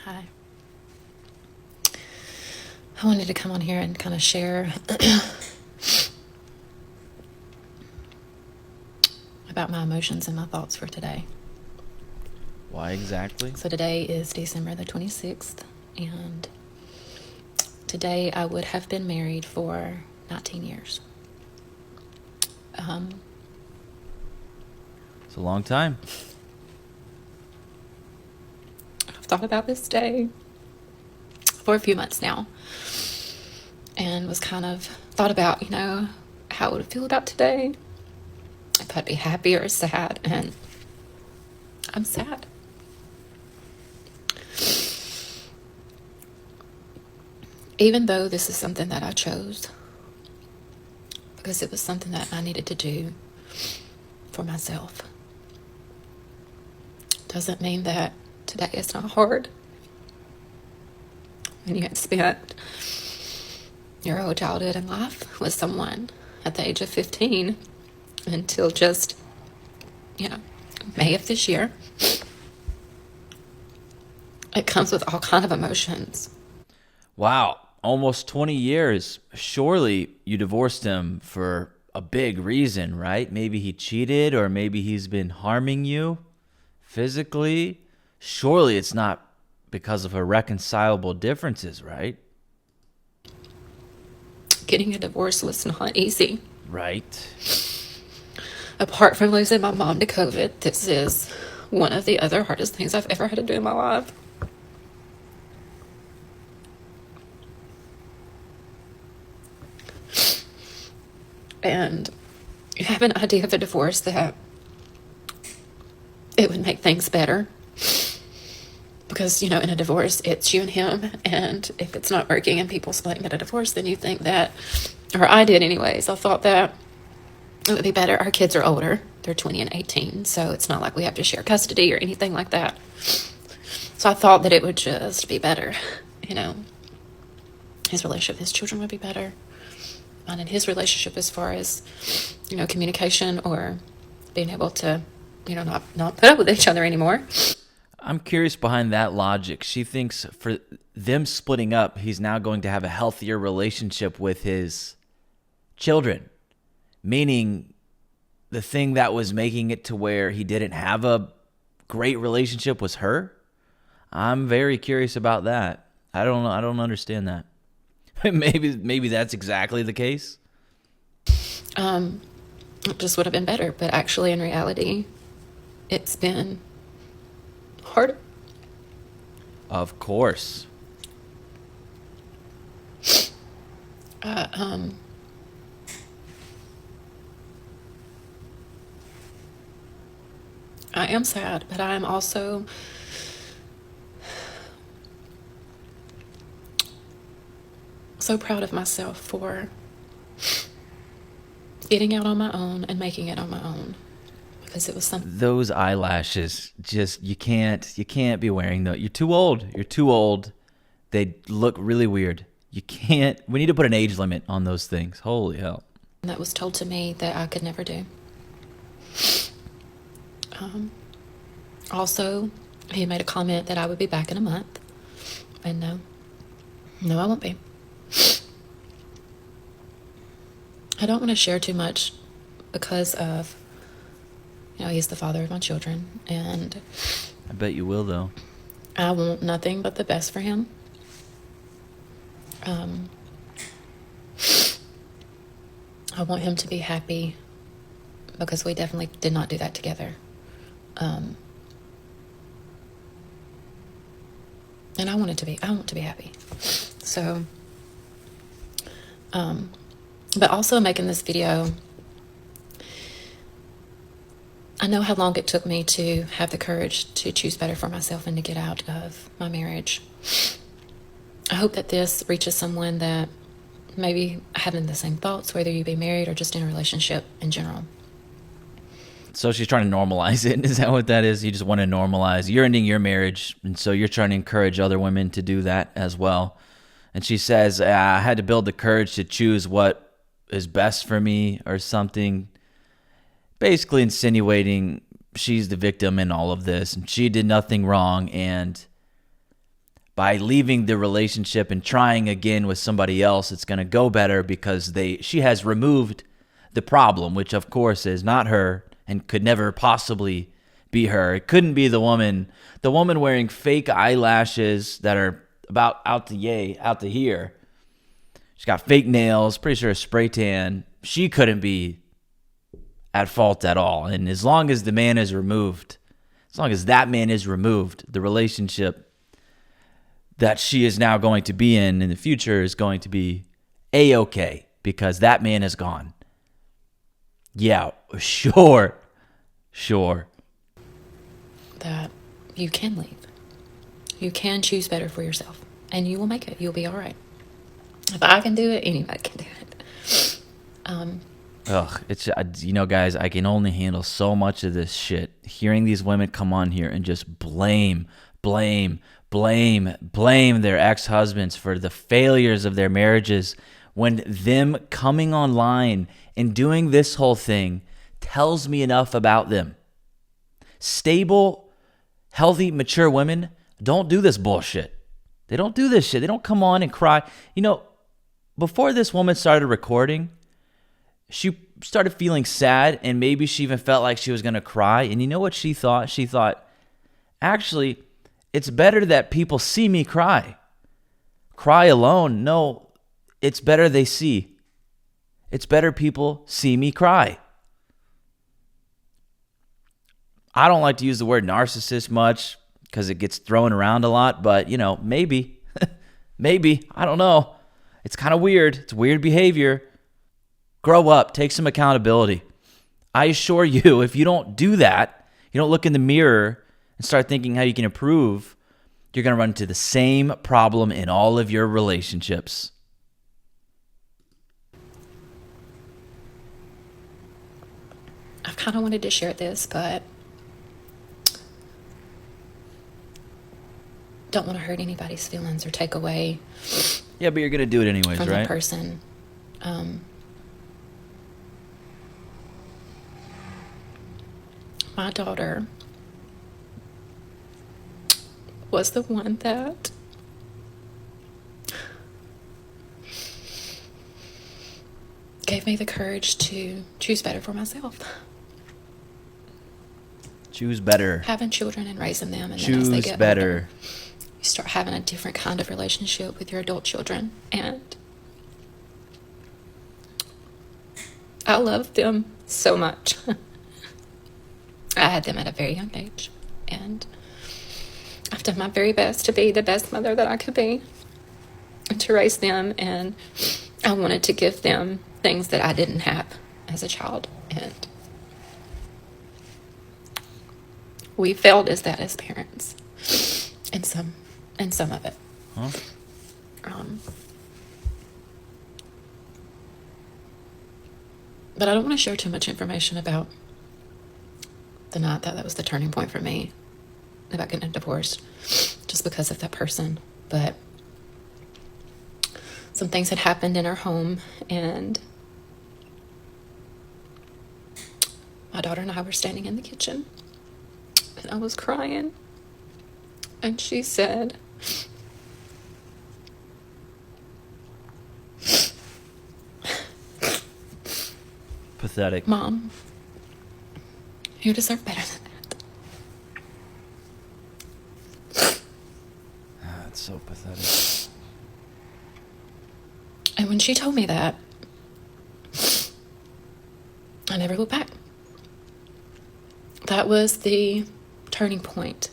Hi. I wanted to come on here and kind of share about my emotions and my thoughts for today. Why exactly? So today is December the 26th, and today I would have been married for 19 years. It's a long time. I've thought about this day for a few months now, and was kind of thought about, how I would feel about today, if I'd be happy or sad, and I'm sad. Even though this is something that I chose, because it was something that I needed to do for myself, doesn't mean that today is not hard. When you had spent your whole childhood and life with someone at the age of 15 until just, May of this year, it comes with all kind of emotions. Wow, almost 20 years. Surely you divorced him for a big reason, right? Maybe he cheated, or maybe he's been harming you physically. Surely it's not because of irreconcilable differences, right? Getting a divorce was not easy. Right. Apart from losing my mom to COVID, this is one of the other hardest things I've ever had to do in my life. And you have an idea of a divorce that it would make things better. Because, in a divorce, it's you and him. And if it's not working and people splitting at a divorce, then you think that, or I did anyways, I thought that it would be better. Our kids are older. They're 20 and 18. So it's not like we have to share custody or anything like that. So I thought that it would just be better. His relationship, his children would be better. And in his relationship, as far as, communication or being able to, not put up with each other anymore. I'm curious behind that logic. She thinks for them splitting up, he's now going to have a healthier relationship with his children, meaning the thing that was making it to where he didn't have a great relationship was her. I'm very curious about that. I don't know. I don't understand that. Maybe that's exactly the case. It just would have been better. But actually, in reality, it's been harder. Of course. I am sad, but I am also so proud of myself for getting out on my own and making it on my own, because it was something. Those eyelashes, just you can't be wearing those. You're too old. You're too old. They look really weird. You can't. We need to put an age limit on those things. Holy hell. That was told to me that I could never do. Also, he made a comment that I would be back in a month. And no, I won't be. I don't want to share too much because of, he's the father of my children. And I bet you will, though. I want nothing but the best for him. I want him to be happy, because we definitely did not do that together. And I want to be happy. So, but also making this video, I know how long it took me to have the courage to choose better for myself and to get out of my marriage. I hope that this reaches someone that maybe having the same thoughts, whether you be married or just in a relationship in general. So she's trying to normalize it. Is that what that is? You just want to normalize. You're ending your marriage, and so you're trying to encourage other women to do that as well. And she says, I had to build the courage to choose what is best for me or something. Basically insinuating she's the victim in all of this, and she did nothing wrong. And by leaving the relationship and trying again with somebody else, it's going to go better because she has removed the problem, which of course is not her and could never possibly be her. It couldn't be the woman wearing fake eyelashes that are about out to here. She's got fake nails, pretty sure a spray tan. She couldn't be at fault at all. And as long as that man is removed, the relationship that she is now going to be in the future is going to be A-okay because that man is gone. Yeah, sure. That you can leave. You can choose better for yourself, and you will make it. You'll be all right. If I can do it, anybody can do it. It's guys, I can only handle so much of this shit. Hearing these women come on here and just blame their ex-husbands for the failures of their marriages, when them coming online and doing this whole thing tells me enough about them. Stable, healthy, mature women don't do this bullshit. They don't do this shit. They don't come on and cry. Before this woman started recording, she started feeling sad, and maybe she even felt like she was going to cry. And you know what she thought? She thought, actually, it's better that people see me cry. Cry alone? No, it's better they see. It's better people see me cry. I don't like to use the word narcissist much because it gets thrown around a lot, but, maybe. Maybe. I don't know. It's kind of weird. It's weird behavior. Grow up. Take some accountability. I assure you, if you don't do that, you don't look in the mirror and start thinking how you can improve, you're going to run into the same problem in all of your relationships. I've kind of wanted to share this, but don't want to hurt anybody's feelings or take away Yeah, but you're going to do it anyways, from right? the person. My daughter was the one that gave me the courage to choose better for myself. Choose better. Having children and raising them, and then as they Choose get better. older, you start having a different kind of relationship with your adult children, and I love them so much. I had them at a very young age, and I've done my very best to be the best mother that I could be and to raise them, and I wanted to give them things that I didn't have as a child, and we failed as parents in some of it. Huh? But I don't want to share too much information about the night that was the turning point for me about getting a divorce, just because of that person. But some things had happened in our home, and my daughter and I were standing in the kitchen, and I was crying, and she said, Pathetic. "Mom, you deserve better than that." That's so pathetic. And when she told me that, I never looked back. That was the turning point.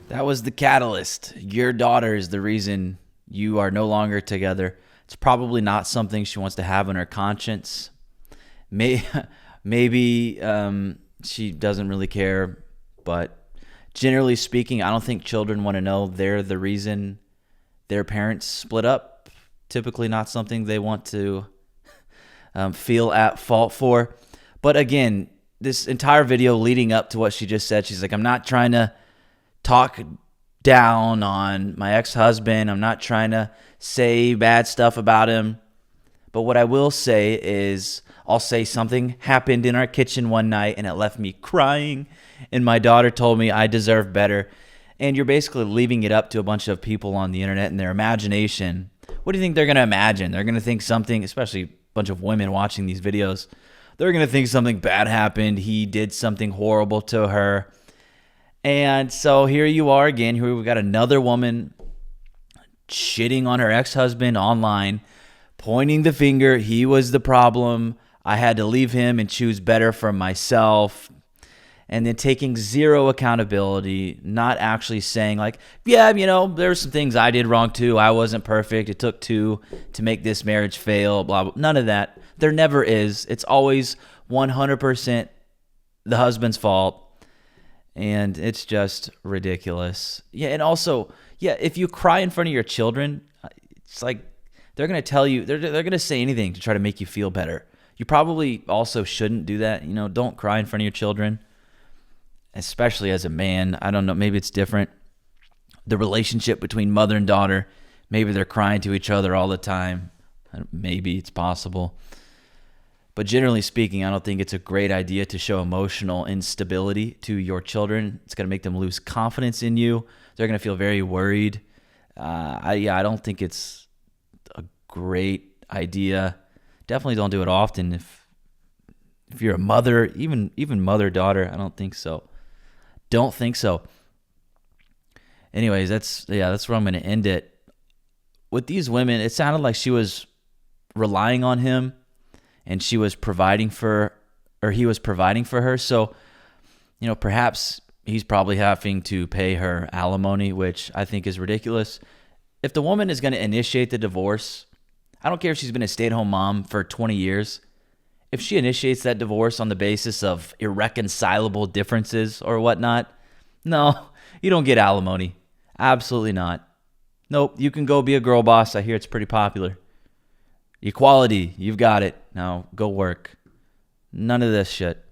That was the catalyst. Your daughter is the reason you are no longer together. It's probably not something she wants to have on her conscience. Maybe she doesn't really care, but generally speaking, I don't think children want to know they're the reason their parents split up. Typically not something they want to feel at fault for. But again, this entire video leading up to what she just said, she's like, I'm not trying to talk down on my ex-husband. I'm not trying to say bad stuff about him. But what I will say is, I'll say something happened in our kitchen one night and it left me crying. And my daughter told me I deserve better. And you're basically leaving it up to a bunch of people on the internet and their imagination. What do you think they're going to imagine? They're going to think something, especially a bunch of women watching these videos, they're going to think something bad happened. He did something horrible to her. And so here you are again. Here we've got another woman shitting on her ex-husband online, pointing the finger. He was the problem. I had to leave him and choose better for myself. And then taking zero accountability, not actually saying like, yeah, there's some things I did wrong too. I wasn't perfect. It took two to make this marriage fail, blah, blah. None of that. There never is. It's always 100% the husband's fault. And it's just ridiculous. Yeah, and also, yeah, if you cry in front of your children, it's like they're going to tell you, they're going to say anything to try to make you feel better. You probably also shouldn't do that. Don't cry in front of your children. Especially as a man. I don't know, maybe it's different. The relationship between mother and daughter, maybe they're crying to each other all the time. Maybe it's possible. But generally speaking, I don't think it's a great idea to show emotional instability to your children. It's going to make them lose confidence in you. They're going to feel very worried. I don't think it's a great idea. Definitely don't do it often. If you're a mother, even mother-daughter, I don't think so. Don't think so. Anyways, that's where I'm going to end it. With these women, it sounded like she was relying on him and he was providing for her. So, perhaps he's probably having to pay her alimony, which I think is ridiculous. If the woman is going to initiate the divorce, I don't care if she's been a stay-at-home mom for 20 years. If she initiates that divorce on the basis of irreconcilable differences or whatnot, no, you don't get alimony. Absolutely not. Nope, you can go be a girl boss. I hear it's pretty popular. Equality, you've got it. Now go work. None of this shit.